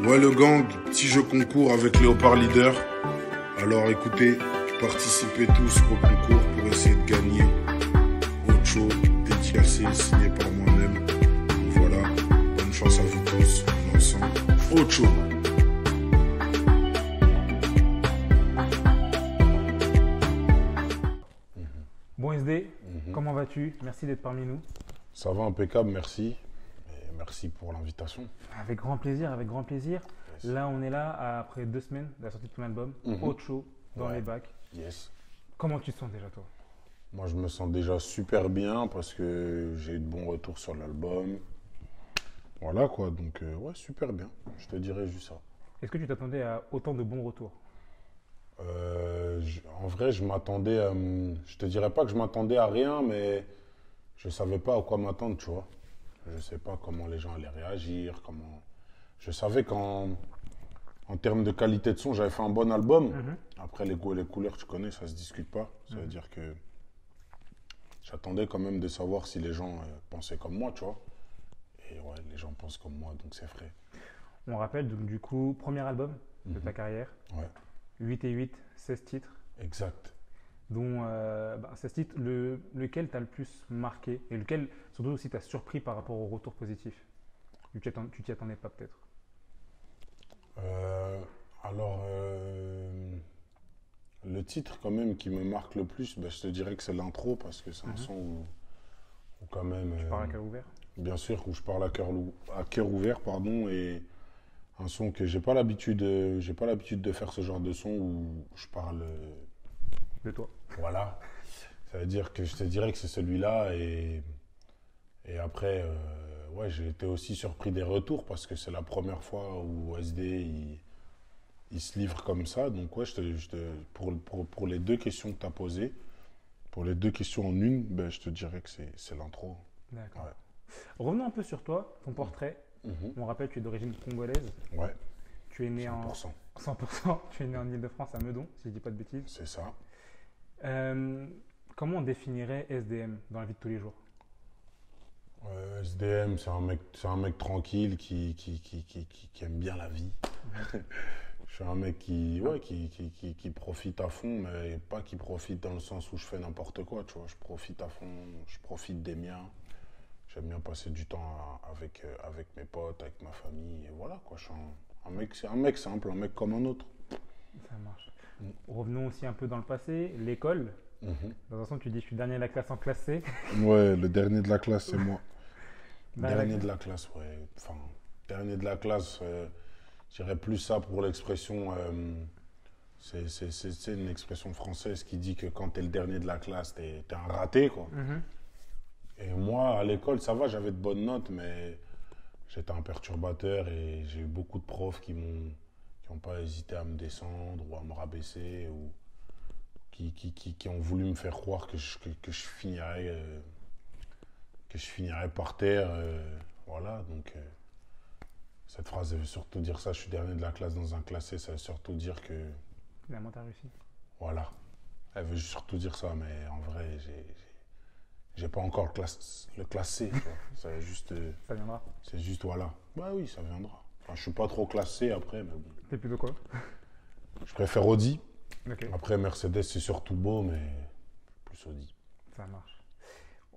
Ouais, le gang, petit jeu concours avec Léopard Leader. Alors écoutez, participez tous au concours pour essayer de gagner Ocho, dédicacé, signé par moi-même. Voilà, bonne chance à vous tous. Ensemble, Ocho. Bon SD, comment vas-tu? Merci d'être parmi nous. Ça va impeccable, merci. Et merci pour l'invitation. Avec grand plaisir, avec grand plaisir. Yes. Là, on est là après 2 semaines de la sortie de ton album, Ocho, dans Ouais. les bacs. Yes. Comment tu te sens déjà, toi? Moi, je me sens déjà super bien parce que j'ai eu de bons retours sur l'album. Voilà quoi, donc ouais, super bien. Je te dirais juste ça. Est-ce que tu t'attendais à autant de bons retours? En vrai, je m'attendais à... Je te dirais pas que je m'attendais à rien, mais je savais pas à quoi m'attendre, tu vois. Je sais pas comment les gens allaient réagir, comment... Je savais en termes de qualité de son, j'avais fait un bon album. Après, les goûts et les couleurs, tu connais, ça se discute pas. Ça veut dire que j'attendais quand même de savoir si les gens pensaient comme moi, tu vois. Et ouais, les gens pensent comme moi, donc c'est frais. On rappelle, donc, du coup, premier album de ta carrière, Ouais, 8 et 8, 16 titres, exact. dont 16 titres, lequel t'as le plus marqué et lequel, surtout aussi, t'as surpris par rapport au retour positif? Tu t'y attendais pas peut-être? Euh, alors, le titre quand même qui me marque le plus, ben, je te dirais que c'est l'intro parce que c'est un son où quand même, Tu parles à cœur ouvert? bien sûr, où je parle à cœur ouvert, pardon, et un son que j'ai pas l'habitude de faire ce genre de son où je parle, De toi? voilà. Ça veut dire que je te dirais que c'est celui-là et après, ouais, j'ai été aussi surpris des retours parce que c'est la première fois où SD il se livre comme ça. Donc, ouais, pour les deux questions que tu as posées, pour les deux questions en une, ben, je te dirais que c'est l'intro. D'accord. Ouais. Revenons un peu sur toi, ton portrait. On rappelle, tu es d'origine congolaise. Ouais, Tu es né 100%. 100%. Tu es né en Ile-de-France à Meudon, si je dis pas de bêtises. C'est ça. Comment on définirait SDM dans la vie de tous les jours? SDM, c'est un mec tranquille qui aime bien la vie. Je suis un mec qui profite à fond, mais pas qui profite dans le sens où je fais n'importe quoi, tu vois. Je profite à fond, je profite des miens. J'aime bien passer du temps avec mes potes, avec ma famille, et voilà, quoi. Je suis un mec simple, un mec comme un autre. Ça marche. Revenons aussi un peu dans le passé. L'école. Dans un sens, tu dis je suis dernier de la classe en classe C. Ouais, le dernier de la classe, c'est moi. Bah, Dernier de la classe, ouais. Enfin, dernier de la classe, je dirais plus ça pour l'expression. C'est une expression française qui dit que quand t'es le dernier de la classe, t'es un raté, quoi. Et moi, à l'école, ça va, j'avais de bonnes notes, mais j'étais un perturbateur et j'ai eu beaucoup de profs qui ont pas hésité à me descendre ou à me rabaisser ou qui ont voulu me faire croire que je finirais par terre. Voilà, donc cette phrase, elle veut surtout dire ça. Je suis dernier de la classe dans un classé, ça veut surtout dire que, finalement, t'as réussi. voilà, elle veut surtout dire ça, mais en vrai, j'ai pas encore le classé, tu vois. Ça viendra. C'est juste, voilà. Bah oui, ça viendra. Enfin, je suis pas trop classé après, mais bon. T'es plutôt quoi? Je préfère Audi. Ok, Après, Mercedes, c'est surtout beau, mais plus Audi. ça marche.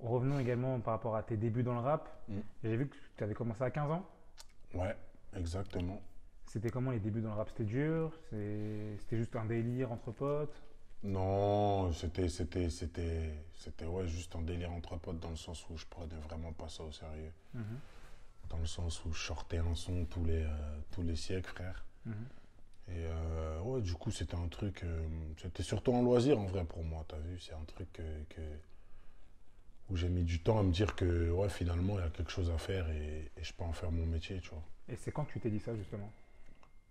Revenons également par rapport à tes débuts dans le rap. J'ai vu que tu avais commencé à 15 ans. Ouais, exactement. C'était comment les débuts dans le rap? C'était dur? C'était juste un délire entre potes? Non, c'était ouais, juste un délire entre potes dans le sens où je prenais vraiment pas ça au sérieux. Dans le sens où je sortais un son tous les siècles, frère. Et ouais, du coup, c'était un truc. C'était surtout un loisir en vrai pour moi, t'as vu? C'est un truc où j'ai mis du temps à me dire que ouais, finalement, il y a quelque chose à faire et je peux en faire mon métier, tu vois. Et c'est quand tu t'es dit ça, justement?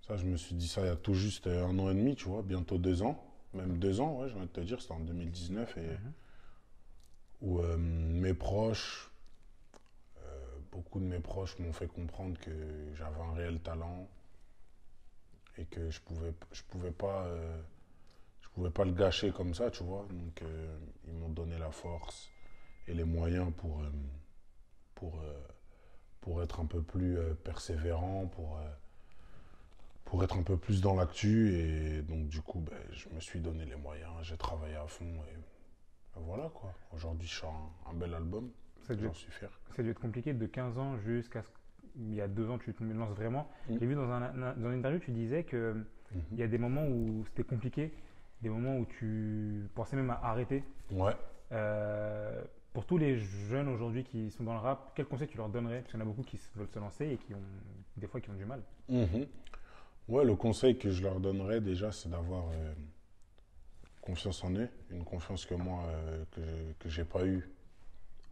Ça, je me suis dit ça il y a tout juste 1 an et demi, tu vois, bientôt 2 ans. Même 2 ans, ouais, j'ai envie de te dire, c'était en 2019 et où mes proches, beaucoup de mes proches m'ont fait comprendre que j'avais un réel talent et que je pouvais pas le gâcher comme ça, tu vois. Donc ils m'ont donné la force et les moyens pour être un peu plus persévérant, pour être un peu plus dans l'actu. Et donc, du coup, ben, je me suis donné les moyens, j'ai travaillé à fond. Et voilà quoi. Aujourd'hui, je sors un bel album. Ça a dû J'en être, suis fier. ça a dû être compliqué de 15 ans jusqu'à il y a 2 ans, tu te lances vraiment. Mm. J'ai vu dans une interview, tu disais que il y Mhm. a des moments où c'était compliqué, des moments où tu pensais même à arrêter. Ouais. Euh, pour tous les jeunes aujourd'hui qui sont dans le rap, quel conseil tu leur donnerais? Parce qu'il y en a beaucoup qui veulent se lancer et qui ont des fois qui ont du mal. Mhm. Ouais, le conseil que je leur donnerais déjà, c'est d'avoir confiance en eux. Une confiance que moi, que j'ai pas eu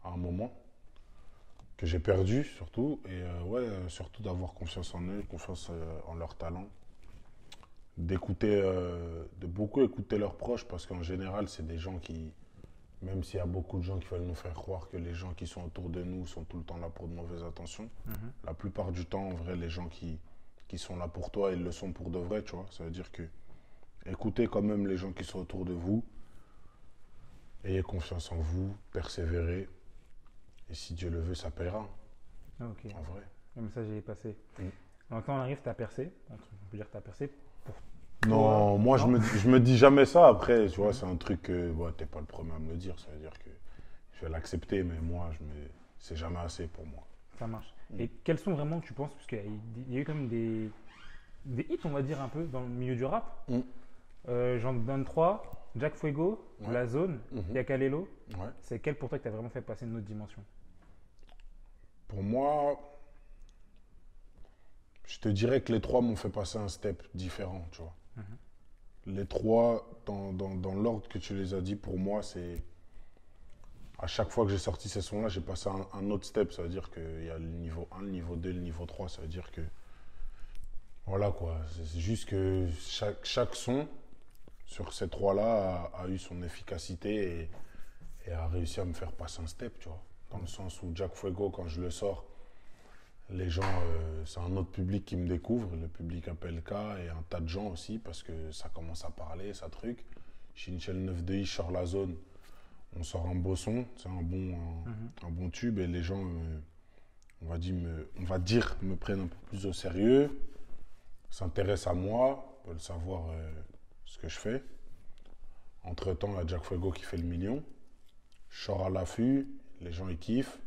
à un moment, que j'ai perdu surtout. Et ouais, surtout d'avoir confiance en eux, confiance en leur talent. D'écouter, de beaucoup écouter leurs proches parce qu'en général, c'est des gens qui, même s'il y a beaucoup de gens qui veulent nous faire croire que les gens qui sont autour de nous sont tout le temps là pour de mauvaises intentions, Mhm. la plupart du temps, en vrai, les gens qui sont là pour toi, ils le sont pour de vrai, tu vois. Ça veut dire que écoutez quand même les gens qui sont autour de vous, ayez confiance en vous, persévérez, et si Dieu le veut, ça paiera, Ah, ok, en vrai. le message est passé. Mm. Maintenant, on arrive, tu as percé. On peut dire que tu as percé. Pour Non, toi, moi non. je me dis jamais ça après, tu vois, Mhm. c'est un truc que ouais, t'es pas le premier à me le dire, ça veut dire que je vais l'accepter, mais moi, c'est jamais assez pour moi. Ça marche. Mm. Et quels sont vraiment, tu penses, parce qu'il y a eu quand même des hits, on va dire, un peu dans le milieu du rap. Mm. J'en donne trois. Jack Fuego, Ouais. La Zone, Mhm. Yakalelo. Ouais. C'est quel pour toi que tu as vraiment fait passer une autre dimension? Pour moi, je te dirais que les trois m'ont fait passer un step différent, tu vois. Mhm. Les trois, dans l'ordre que tu les as dit, pour moi, c'est. À chaque fois que j'ai sorti ces sons-là, j'ai passé un autre step. Ça veut dire qu'il y a le niveau 1, le niveau 2, le niveau 3. Ça veut dire que. Voilà quoi. C'est juste que chaque son sur ces trois-là a eu son efficacité et a réussi à me faire passer un step, tu vois. Dans le sens où Jack Fuego, quand je le sors, les gens, c'est un autre public qui me découvre, le public APLK et un tas de gens aussi, parce que ça commence à parler, ça truc. Chinchel 9 de I, sort La Zone, on sort un beau son, c'est Mhm. un bon tube, et les gens, on va dire, me prennent un peu plus au sérieux, s'intéressent à moi, veulent savoir ce que je fais. Entre-temps, il y a Jack Fuego qui fait le million. Je sors à l'affût, les gens ils kiffent.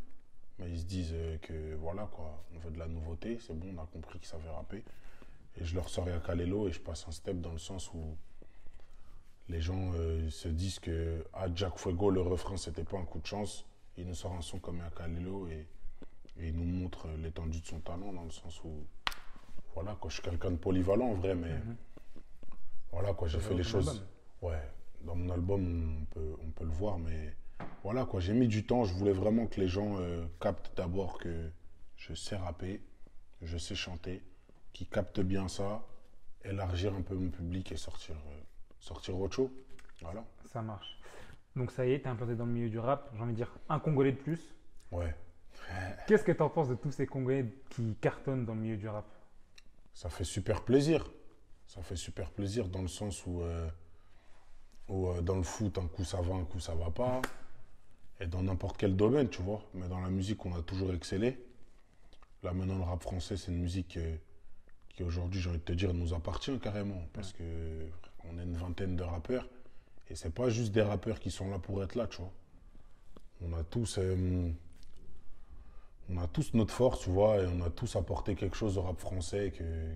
Mais ils se disent que voilà quoi, on veut de la nouveauté, c'est bon, on a compris qu'ils savaient rapper. Et je leur sors Yakalelo et je passe un step dans le sens où les gens se disent que à Jack Fuego, le refrain c'était pas un coup de chance. Il nous sort un son comme Yakalelo et il nous montre l'étendue de son talent dans le sens où voilà quoi, je suis quelqu'un de polyvalent en vrai, mais Mhm. voilà quoi, Ça j'ai se fait voit les dans ton choses. album. Ouais, dans mon album on peut le voir, mais voilà quoi, j'ai mis du temps. Je voulais vraiment que les gens captent d'abord que je sais rapper, je sais chanter, qu'ils captent bien ça, élargir un peu mon public et sortir autre chose. Voilà. Ça marche. Donc ça y est, t'es implanté dans le milieu du rap. J'ai envie de dire un Congolais de plus. Ouais, Qu'est-ce que t'en penses de tous ces Congolais qui cartonnent dans le milieu du rap? ça fait super plaisir. Ça fait super plaisir dans le sens où dans le foot, un coup ça va, un coup ça va pas. Et dans n'importe quel domaine, tu vois. Mais dans la musique, on a toujours excellé. Là, maintenant, le rap français, c'est une musique qui aujourd'hui, j'ai envie de te dire, nous appartient carrément. Parce que on est une vingtaine de rappeurs. Et c'est pas juste des rappeurs qui sont là pour être là, tu vois. On a tous, euh, on a tous notre force, tu vois, et on a tous apporté quelque chose au rap français que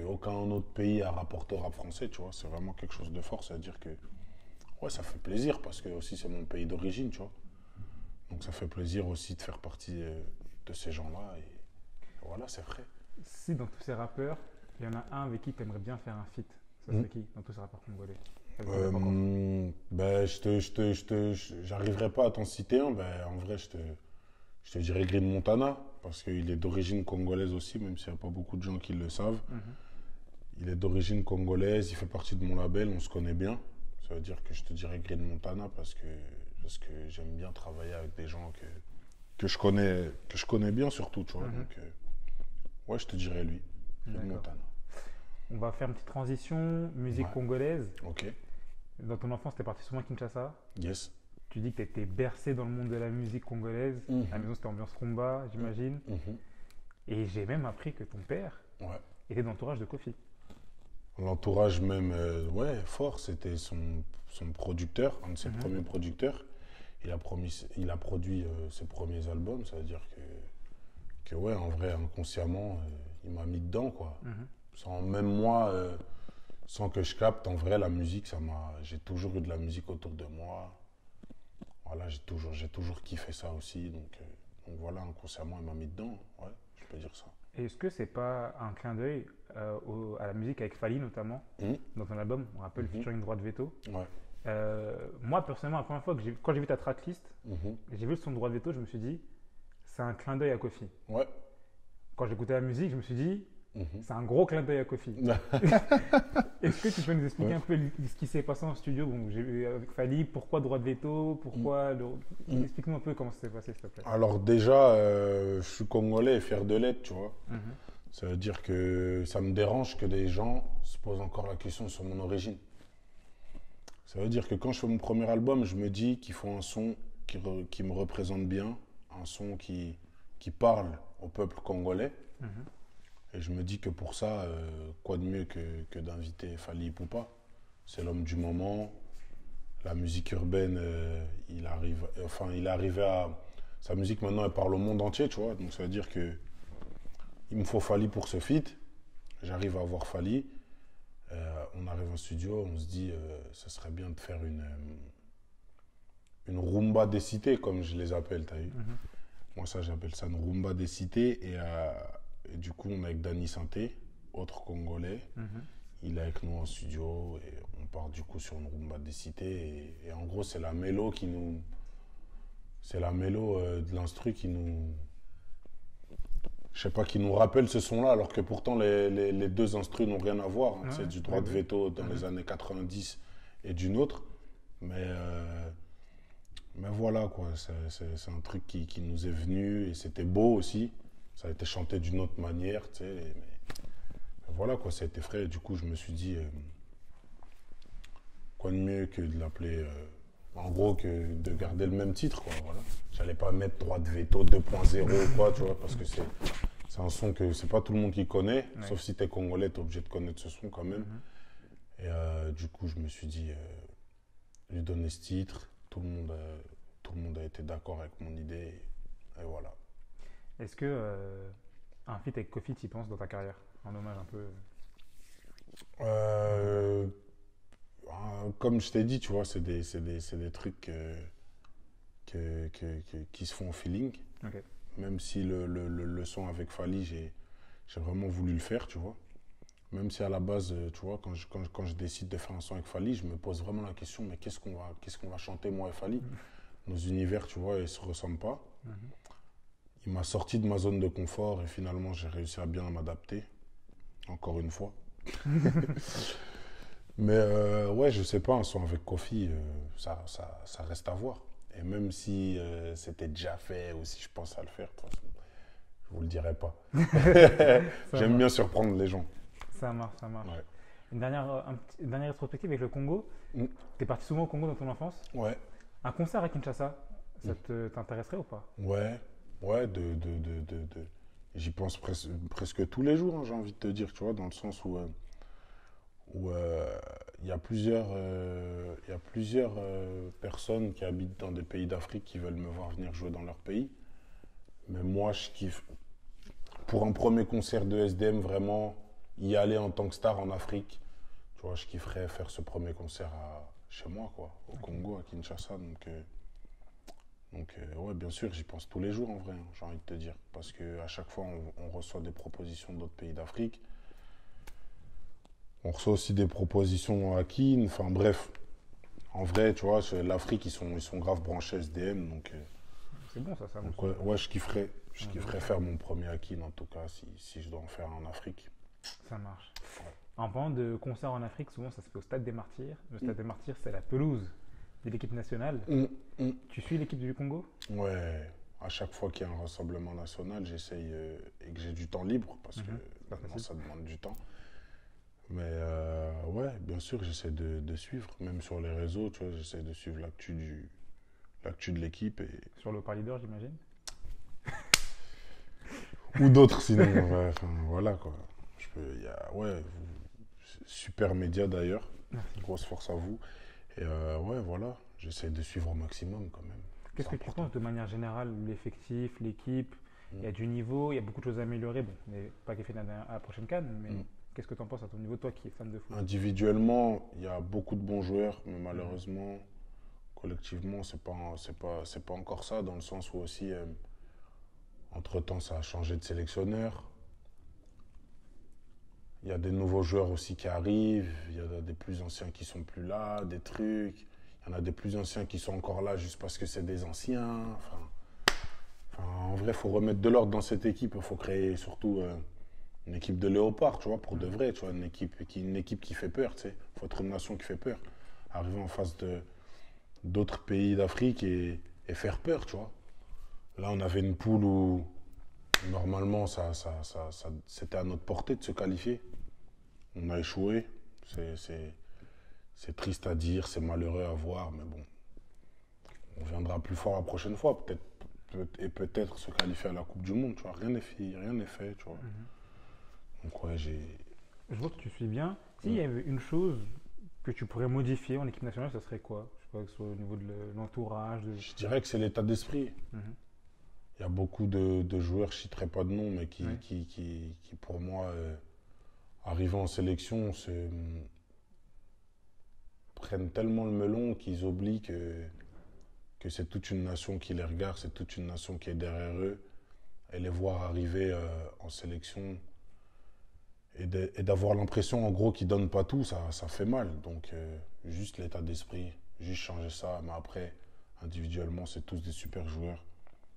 aucun autre pays a rapporté au rap français, tu vois. C'est vraiment quelque chose de fort, c'est-à-dire que, ouais, ça fait plaisir parce que aussi c'est mon pays d'origine, tu vois. Donc ça fait plaisir aussi de faire partie de ces gens-là. Et voilà, c'est vrai. Si dans tous ces rappeurs, il y en a un avec qui tu aimerais bien faire un feat, ça serait qui dans tous ces rappeurs congolais? Ça le connais pas encore. Ben, j'arriverai pas à t'en citer un. Ben, en vrai, je te dirais Green Montana, parce qu'il est d'origine congolaise aussi, même s'il n'y a pas beaucoup de gens qui le savent. Mhm. Il est d'origine congolaise, il fait partie de mon label, on se connaît bien. Ça veut dire que je te dirais Green Montana parce que j'aime bien travailler avec des gens que je connais bien surtout, tu vois. Mhm. Donc, ouais, je te dirais lui, Green D'accord. Montana. On va faire une petite transition, musique Ouais. congolaise. Ok, Dans ton enfance, tu es parti souvent à Kinshasa. yes. Tu dis que tu étais bercé dans le monde de la musique congolaise. À la Mhm. maison, c'était ambiance rumba, j'imagine. Mhm. Et j'ai même appris que ton père Ouais. était dans l'entourage de Kofi. L'entourage même, ouais, fort, c'était son producteur, un de ses Mhm, premiers producteurs. Il a produit ses premiers albums, ça veut dire que ouais, en vrai, inconsciemment, il m'a mis dedans, quoi. mhm. Sans même moi, sans que je capte, en vrai, la musique, j'ai toujours eu de la musique autour de moi. Voilà, j'ai toujours kiffé ça aussi, donc voilà, inconsciemment, il m'a mis dedans, ouais, je peux dire ça. Et est-ce que c'est pas un clin d'œil à la musique avec Fali notamment, Mhm, dans ton album, on rappelle mhm, featuring Droit de Veto. ouais, Moi personnellement, la première fois quand j'ai vu ta tracklist, mhm, j'ai vu le son de Droit de Veto, je me suis dit, c'est un clin d'œil à Kofi. ouais, Quand j'écoutais la musique, je me suis dit, mhm. c'est un gros clin d'œil à Kofi. Est-ce que tu peux nous expliquer Ouais. un peu ce qui s'est passé en studio bon, avec Fali, pourquoi Droit de Veto, pourquoi Mhm. Explique-nous un peu comment ça s'est passé, s'il te plaît. Alors déjà, je suis congolais et fier de l'être, tu vois. Mhm. Ça veut dire que ça me dérange que des gens se posent encore la question sur mon origine. Ça veut dire que quand je fais mon premier album, je me dis qu'il faut un son qui me représente bien, un son qui parle au peuple congolais. Mhm. Et je me dis que pour ça, quoi de mieux que d'inviter Fally Ipupa. C'est l'homme du moment. La musique urbaine, il est arrivé à... Sa musique maintenant, elle parle au monde entier, tu vois. Donc ça veut dire que il me faut Fally pour ce feat. J'arrive à avoir Fally. On arrive en studio, on se dit, ce serait bien de faire une rumba des cités, comme je les appelle, t'as vu. Mhm. Moi, ça, j'appelle ça une rumba des cités. Et du coup, on est avec Danny Santé, autre Congolais. Mhm. Il est avec nous en studio et on part du coup sur une rumba des cités. Et en gros, c'est la mélo qui nous. C'est la mélo de l'instru qui nous. Je sais pas, qui nous rappelle ce son-là, alors que pourtant les deux instrus n'ont rien à voir, hein. Ouais, C'est du ouais, droit de ouais. veto dans les Mhm. années 90 et d'une autre. Mais voilà, quoi. C'est un truc qui nous est venu et c'était beau aussi. Ça a été chanté d'une autre manière, tu sais. Mais voilà, quoi, ça a été frais. Et du coup, je me suis dit, quoi de mieux que de l'appeler. En gros, que de garder le même titre, quoi. Voilà. J'allais pas mettre droit de veto 2.0 ou quoi, tu vois, parce que c'est un son que c'est pas tout le monde qui connaît. Ouais. Sauf si t'es congolais, t'es obligé de connaître ce son quand même. Mhm. Et du coup, je me suis dit, lui donner ce titre. Tout le monde a été d'accord avec mon idée. Et voilà. Est-ce que un feat avec Kofi, tu y penses dans ta carrière? En hommage un peu. Euh, Comme je t'ai dit, tu vois, c'est des trucs qui se font au feeling. Ok. Même si le son avec Fally, j'ai vraiment voulu le faire, tu vois. Même si à la base, tu vois, quand je décide de faire un son avec Fally, je me pose vraiment la question, mais qu'est-ce qu'on va chanter, moi et Fally? Nos univers, tu vois, ils se ressemblent pas. Mhm. Il m'a sorti de ma zone de confort et finalement, j'ai réussi à bien m'adapter, encore une fois. Mais ouais, je sais pas, un son avec Kofi, ça reste à voir. Et même si c'était déjà fait ou si je pense à le faire, de toute façon, je vous le dirai pas. Ça J'aime marche, bien surprendre les gens. ça marche, ça marche. Ouais. Une dernière rétrospective avec le Congo. Mm. T'es parti souvent au Congo dans ton enfance. Ouais. Un concert à Kinshasa, Mm. t'intéresserait ou pas? Ouais. Ouais, j'y pense presque tous les jours, hein, j'ai envie de te dire, tu vois, dans le sens où il y a plusieurs personnes qui habitent dans des pays d'Afrique qui veulent me voir venir jouer dans leur pays. Mais moi, je kiffe. Pour un premier concert de SDM, vraiment, y aller en tant que star en Afrique, tu vois, je kifferais faire ce premier concert chez moi, quoi, au Congo, à Kinshasa. Ouais, bien sûr, j'y pense tous les jours en vrai, hein, j'ai envie de te dire. Parce qu'à chaque fois, on reçoit des propositions d'autres pays d'Afrique. On reçoit aussi des propositions à Kin. Enfin bref, en vrai, tu vois, l'Afrique, ils sont grave branchés SDM. C'est bon ça, ça Donc montre. ouais, je kifferais. Je Ouais, kifferais faire mon premier Akin en tout cas, si je dois en faire en Afrique. ça marche. Ouais. En parlant de concerts en Afrique, souvent ça se fait au Stade des Martyrs. Le Stade des Martyrs, c'est la pelouse de l'équipe nationale. Mm. Tu suis l'équipe du Congo? Ouais, à chaque fois qu'il y a un rassemblement national, j'essaye et que j'ai du temps libre, parce que Pas maintenant facile. ça demande du temps. Mais ouais, bien sûr, j'essaie de suivre, même sur les réseaux, tu vois, j'essaie de suivre l'actu de l'équipe. Et Sur le haut-parleur, j'imagine. Ou d'autres sinon. Ouais, enfin, voilà quoi. Ouais, super média d'ailleurs. Merci. Grosse force à vous. Et ouais, voilà. J'essaie de suivre au maximum quand même. Qu'est-ce C'est que tu important. penses de manière générale, l'effectif, l'équipe? Il y Mm. a du niveau, il y a beaucoup de choses à améliorer. Bon, mais pas qu'à à la prochaine CAN, mais Mm. qu'est-ce que tu en penses à ton niveau, toi qui es fan de foot? Individuellement, il y a beaucoup de bons joueurs, mais Mhm. malheureusement, collectivement, c'est pas encore ça, dans le sens où aussi, entre-temps, ça a changé de sélectionneur. Il y a des nouveaux joueurs aussi qui arrivent, il y a des plus anciens qui sont plus là, des trucs. Il y en a des plus anciens qui sont encore là juste parce que c'est des anciens. En vrai, il faut remettre de l'ordre dans cette équipe. Il faut créer surtout une équipe de léopards, tu vois, pour de Mhm. vrai, tu vois, une équipe qui fait peur, tu sais. Il faut être une nation qui fait peur. Arriver en face de d'autres pays d'Afrique et faire peur, tu vois. Là, on avait une poule où normalement, c'était à notre portée de se qualifier. On a échoué. C'est c'est- c'est triste à dire, c'est malheureux à voir, mais bon, on viendra plus fort la prochaine fois, et peut-être se qualifier à la Coupe du Monde, tu vois. Rien n'est fait, tu vois. Mhm. Donc ouais, Je vois que tu suis bien. S'il Hmm. y avait une chose que tu pourrais modifier en équipe nationale, ça serait quoi? Je sais pas, que ce soit au niveau de l'entourage, de... Je dirais que c'est l'état d'esprit. Mhm. Il y a beaucoup de joueurs, je ne citerai pas de nom, mais Oui. qui pour moi, arrivant en sélection, prennent tellement le melon qu'ils oublient que c'est toute une nation qui les regarde, c'est toute une nation qui est derrière eux. Et les voir arriver en sélection et d'avoir l'impression, en gros, qu'ils ne donnent pas tout, ça fait mal. Donc, juste l'état d'esprit, juste changer ça. Mais après, individuellement, c'est tous des super joueurs.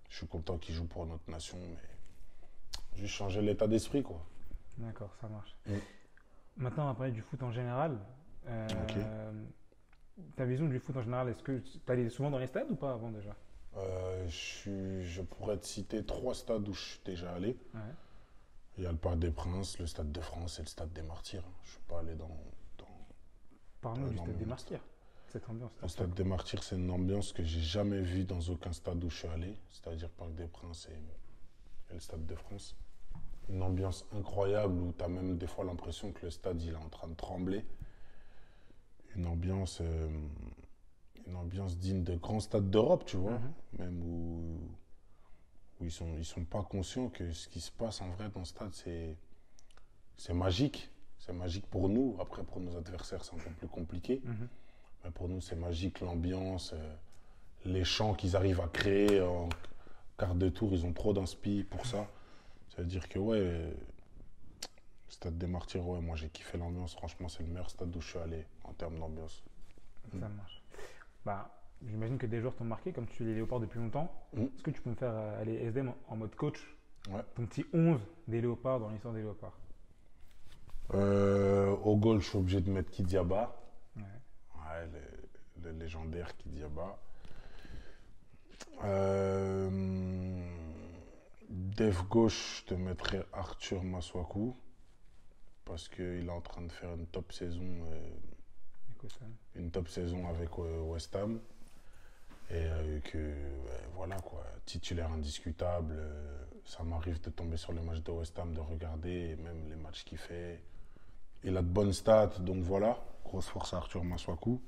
Je suis content qu'ils jouent pour notre nation, mais juste changer l'état d'esprit, quoi. D'accord, ça marche. Mm. Maintenant, on va parler du foot en général. Ok. Ta vision du foot en général, est-ce que tu allais souvent dans les stades ou pas avant déjà? Je pourrais te citer trois stades où je suis déjà allé. Ouais. Il y a le Parc des Princes, le Stade de France et le Stade des Martyrs. Je ne suis pas allé dans Parle-nous du stade des énormément de stades. Martyrs, cette ambiance. Le Stade des Martyrs, c'est une ambiance que j'ai jamais vue dans aucun stade où je suis allé, c'est-à-dire Parc des Princes et le Stade de France. Une ambiance incroyable où tu as même des fois l'impression que le stade il est en train de trembler. Une ambiance, euh, une ambiance digne de grands stades d'Europe, tu vois, Mhm. même où ils sont pas conscients que ce qui se passe en vrai dans le stade, c'est magique. C'est magique pour nous. Après, pour nos adversaires, c'est un peu plus compliqué. Mhm. Mais pour nous, c'est magique, l'ambiance, les chants qu'ils arrivent à créer en quart de tour, ils ont trop d'inspi pour ça. Ça veut dire que, ouais, Stade des Martyrs, ouais, moi j'ai kiffé l'ambiance. Franchement, c'est le meilleur stade où je suis allé en termes d'ambiance. Mm. Ça marche. Bah, j'imagine que des joueurs t'ont marqué, comme tu suis les Léopards depuis longtemps. Mm. Est-ce que tu peux me faire aller SDM en mode coach, Ouais. ton petit 11 des Léopards dans l'histoire des Léopards? Au goal, je suis obligé de mettre Kidiaba. Ouais. Ouais, le légendaire Kidiaba. Euh, Def gauche, je te mettrais Arthur Maswaku. Parce qu'il est en train de faire Écossais. une top saison avec West Ham. Et voilà quoi, titulaire indiscutable. Ça m'arrive de tomber sur les matchs de West Ham, de regarder, et même les matchs qu'il fait. Il a de bonnes stats, donc voilà. Grosse force à Arthur Maswaku.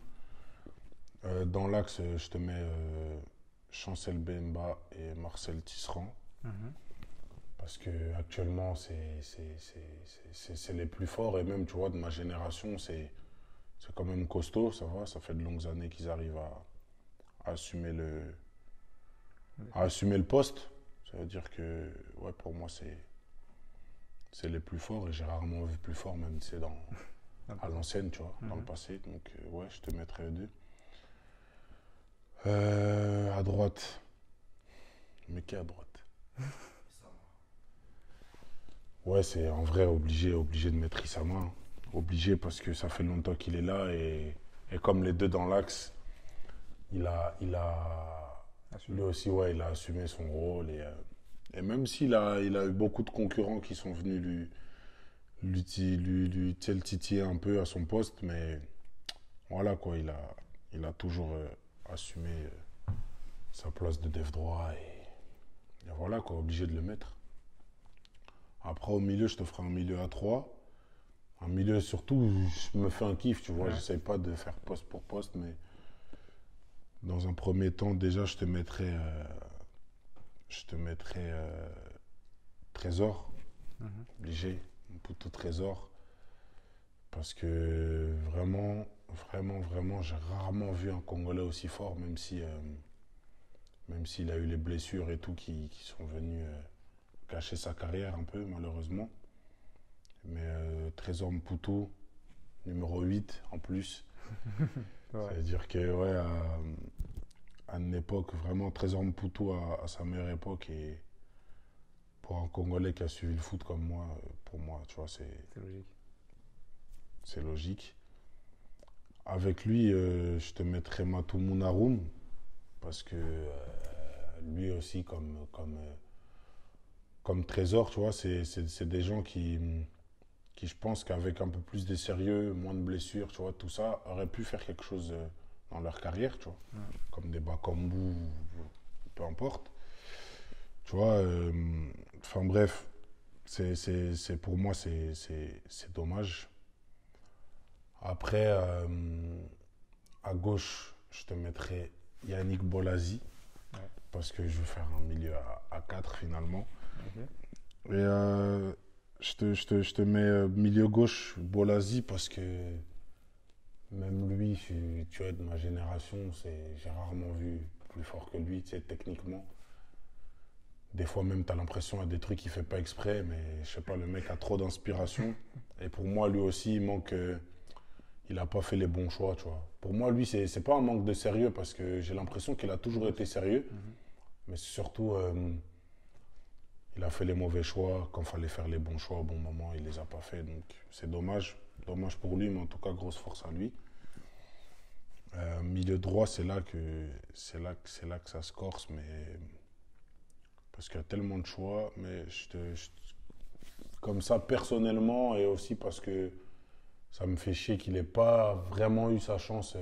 Dans l'axe, je te mets Chancel Bemba et Marcel Tisserand. Mhm. Parce que actuellement, c'est les plus forts. Et même, tu vois, de ma génération, c'est quand même costaud, ça va. Ça fait de longues années qu'ils arrivent à assumer à assumer le poste. Ça veut dire que, ouais, pour moi, c'est les plus forts. Et j'ai rarement vu plus fort, même si c'est à l'ancienne, tu vois, dans le Mhm. passé. Donc, ouais, je te mettrai eux deux. À droite. Mais qui est à droite? Ouais, c'est en vrai obligé de mettre Issama, hein. Obligé parce que ça fait longtemps qu'il est là et comme les deux dans l'axe, lui Assumé. aussi, ouais, il a assumé son rôle et même il a eu beaucoup de concurrents qui sont venus lui tu sais, le titiller un peu à son poste, mais voilà quoi, il a toujours assumé sa place de dev droit et voilà quoi, obligé de le mettre. Après, au milieu, je te ferai un milieu à 3. Un milieu, surtout, je me fais un kiff, tu vois. Ouais. J'essaye pas de faire poste pour poste, mais dans un premier temps, déjà, je te mettrai Trésor, Mhm. obligé, mon poteau Trésor. Parce que vraiment, vraiment, vraiment, j'ai rarement vu un Congolais aussi fort, même s'il a eu les blessures et tout qui sont venues cacher sa carrière un peu, malheureusement. Mais Trésor Mputu, numéro 8 en plus. Ouais. C'est-à-dire que, ouais, à une époque, vraiment, Trésor Mputu à sa meilleure époque. Et pour un Congolais qui a suivi le foot comme moi, pour moi, tu vois, C'est logique. c'est logique. Avec lui, je te mettrais Matou Naroum, parce que lui aussi, comme Trésor, tu vois, c'est des gens qui, je pense qu'avec un peu plus de sérieux, moins de blessures, tu vois, tout ça, auraient pu faire quelque chose dans leur carrière, tu vois, Ouais. comme des Bakambu, peu importe. Tu vois, enfin bref, pour moi, c'est dommage. Après, à gauche, je te mettrais Yannick Bolazi, Ouais. parce que je veux faire un milieu à 4 finalement. Ok. Et je te mets milieu gauche Bolazi parce que même lui, tu vois, de ma génération, j'ai rarement vu plus fort que lui, tu sais, techniquement. Des fois même, tu as l'impression à des trucs qu'il fait pas exprès, mais je sais pas, le mec a trop d'inspiration. Et pour moi, lui aussi, il a pas fait les bons choix, tu vois. Pour moi, lui, c'est pas un manque de sérieux parce que j'ai l'impression qu'il a toujours été sérieux, Mhm. mais c'est surtout, il a fait les mauvais choix. Quand il fallait faire les bons choix au bon moment, il les a pas fait. Donc c'est dommage. Dommage pour lui, mais en tout cas, grosse force à lui. Milieu droit, c'est là que ça se corse, mais parce qu'il y a tellement de choix. Mais comme ça, personnellement, et aussi parce que ça me fait chier qu'il n'ait pas vraiment eu sa chance,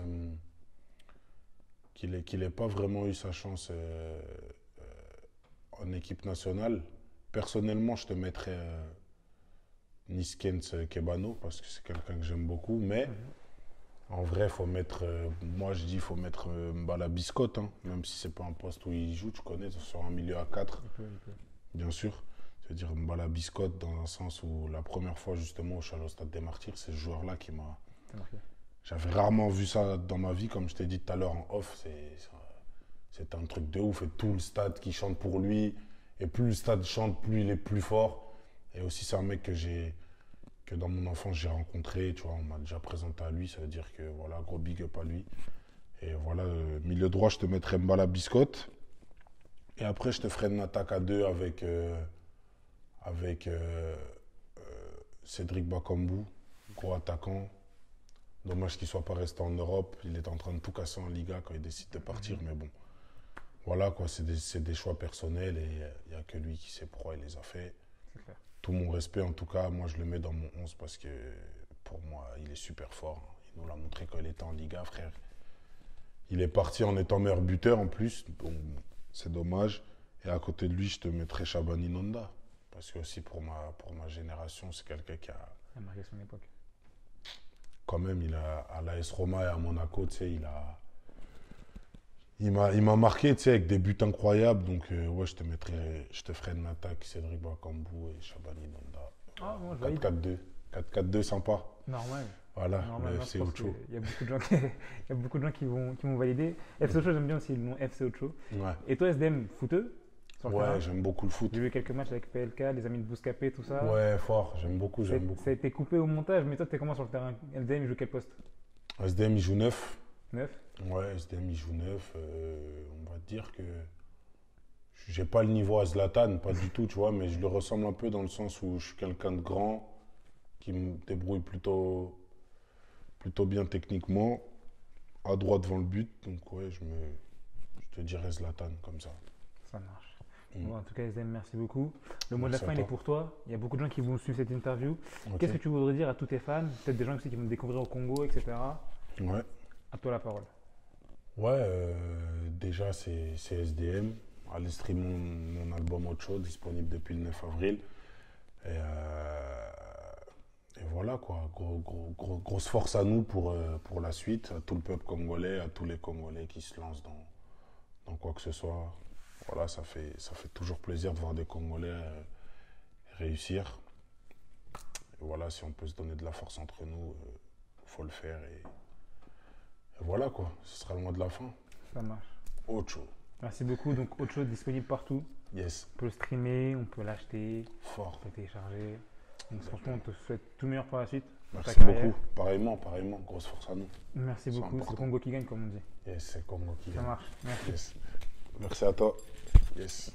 qu'il ait pas vraiment eu sa chance en équipe nationale. Personnellement, je te mettrais Niskens Kebano parce que c'est quelqu'un que j'aime beaucoup, mais Mhm. en vrai, faut mettre, moi je dis, faut mettre Mbala Biscotte, hein, même si c'est pas un poste où il joue, tu connais, sur un milieu à 4, Il peut. bien sûr. C'est-à-dire Mbala Biscotte dans un sens où la première fois justement où je suis allé au Stade des Martyrs, c'est ce joueur-là qui m'a. T'as marqué. J'avais rarement vu ça dans ma vie, comme je t'ai dit tout à l'heure en off, c'est un truc de ouf et tout le stade qui chante pour lui. Et plus le stade chante, plus il est plus fort. Et aussi c'est un mec que dans mon enfance j'ai rencontré, tu vois, on m'a déjà présenté à lui, ça veut dire que voilà, gros big up à lui. Et voilà, milieu droit, je te mettrais Mbala Biscotte. Et après, je te ferai une attaque à 2 avec Cédric Bakambu, gros attaquant. Dommage qu'il ne soit pas resté en Europe. Il est en train de tout casser en Liga quand il décide de partir, mais bon. Voilà, quoi, c'est des choix personnels et il n'y a que lui qui sait pourquoi il les a fait. C'est clair. Tout mon respect, en tout cas, moi je le mets dans mon 11 parce que pour moi, il est super fort. Il nous l'a montré quand il était en Liga, frère. Il est parti en étant meilleur buteur en plus, bon, c'est dommage. Et à côté de lui, je te mettrais Shabani Nonda. Parce que aussi pour ma génération, c'est quelqu'un qui a, Il a marqué son époque. quand même, il a, à l'AS Roma et à Monaco, tu sais, il m'a marqué, tu sais, avec des buts incroyables. Donc, ouais, je te ferai une attaque, Cédric Bakambu et Shabani Nonda. Ah, moi je valide. 4-4-2. 4-4-2, sympa. Normal. Voilà, Normal, le non, je FC pense Ocho. qu'il y a beaucoup de gens il y a beaucoup de gens qui vont valider. FC Ocho, j'aime bien aussi le nom FC Ocho. Ouais, Et toi, SDM, footeux sur le terrain? ouais, j'aime beaucoup le foot. J'ai vu quelques matchs avec PLK, les amis de Bouscapé, tout ça. Ouais, fort, j'aime beaucoup, Ça, j'aime beaucoup. ça a été coupé au montage, mais toi, t'es comment sur le terrain? SDM, il joue quel poste? SDM, il joue 9. 9? Ouais, SDM, il joue 9. On va dire que j'ai pas le niveau à Zlatan, pas du tout, tu vois, mais je le ressemble un peu dans le sens où je suis quelqu'un de grand, qui me débrouille plutôt bien techniquement, à droite devant le but. Donc, ouais, je te dirais Zlatan comme ça. Ça marche. Mm. Bon, en tout cas, SDM, merci beaucoup. Le mot de la Merci à fin, il est toi. pour toi. Il y a beaucoup de gens qui vont suivre cette interview. Ok. Qu'est-ce que tu voudrais dire à tous tes fans? Peut-être des gens aussi qui vont te découvrir au Congo, etc. Ouais. À toi la parole. Ouais, déjà, c'est SDM. Allez streamer mon album Ocho, disponible depuis le 9 avril. Et voilà quoi, grosse force à nous pour la suite, à tout le peuple congolais, à tous les Congolais qui se lancent dans quoi que ce soit. Voilà, ça fait toujours plaisir de voir des Congolais réussir. Et voilà, si on peut se donner de la force entre nous, il faut le faire. Et voilà quoi, ce sera le mot de la fin. Ça marche. Ocho. Merci beaucoup. Donc, autre chose disponible partout. Yes. On peut le streamer, on peut l'acheter, Fort. on peut le télécharger. Donc, franchement, on te souhaite tout le meilleur pour la suite. Pour ta Merci carrière. beaucoup. Pareillement. Grosse force à nous. Merci C'est beaucoup. C'est le important. Congo qui gagne, comme on dit. Yes, c'est Congo qui Ça gagne. marche. Merci. Yes. Merci à toi. Yes.